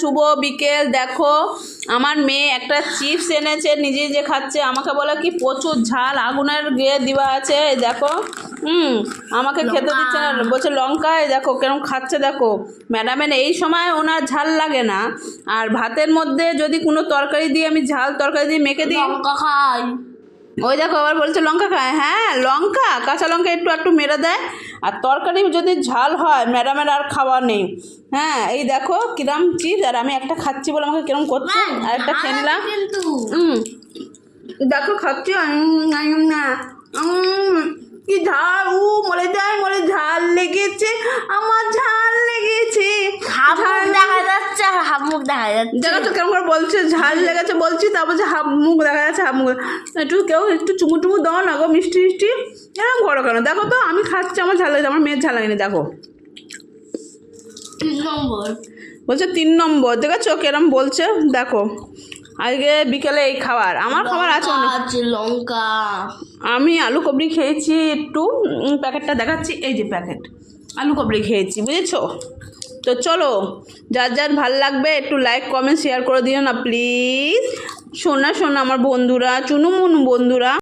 শুভ বিকেল। দেখো আমার মেয়ে একটা চিপস এনেছে, নিজে নিজে খাচ্ছে, আমাকে বলে কি প্রচুর ঝাল, আগুনের গিয়ে দেওয়া আছে। এই দেখো আমাকে খেতে দিচ্ছে না, বলছে লঙ্কা। এই দেখো কেরম খাচ্ছে, দেখো ম্যাডামের এই সময় ওনার ঝাল লাগে না। আর ভাতের মধ্যে যদি কোনো তরকারি দিয়ে আমি ঝাল তরকারি দিয়ে মেখে দিই, লঙ্কা খাই। ওই দেখো আবার বলছে লঙ্কা খায়। হ্যাঁ লঙ্কা, কাঁচা লঙ্কা একটু একটু মেরে দেয়। আর তরকারি যদি ঝাল হয় ম্যাডামের আর খাওয়া নেই। হ্যাঁ এই দেখো কিরম চিপস, আর আমি একটা খাচ্ছি বলে আমাকে কিরম করছে। আর একটা খেয়ে নিলাম। কিন্তু দেখো খাচ্ছি না, কি ঝাল, মরে যায়, মরে ঝাল লেগেছে, আমার ঝাল লেগেছে। হাফ মুখ দেখা যাচ্ছে, আর হাফ মুখ দেখা যাচ্ছে। দেখো তো কেমন করে বলছে ঝাল লেগেছে, বলছি তারপর যে হাফ মুখ দেখা যাচ্ছে, হাফ মুখ। একটু কেউ একটু চুমু টুমু দাও না গো, মিষ্টি মিষ্টি এরকম করো কেন? দেখো তো আমি খাচ্ছি, আমার ঝাল লেগেছে, আমার মেয়ের ঝাল লাগেনি। দেখো 3 নম্বর বলছে 3 নম্বর, দেখেছো কেরম বলছে। দেখো আজকে বিকেলে এই খাবার, আমার খাবার আছে অনেক। আছে লঙ্কা। আমি আলু কবরি খেয়েছি একটু, প্যাকেটটা দেখাচ্ছি, এই যে প্যাকেট আলু কবরি খেয়েছি, বুঝেছো? তো চলো, যার যার ভাল লাগবে একটু লাইক কমেন্ট শেয়ার করে দিও না প্লিজ। শোনা আমার বন্ধুরা, চুনুমুনু বন্ধুরা।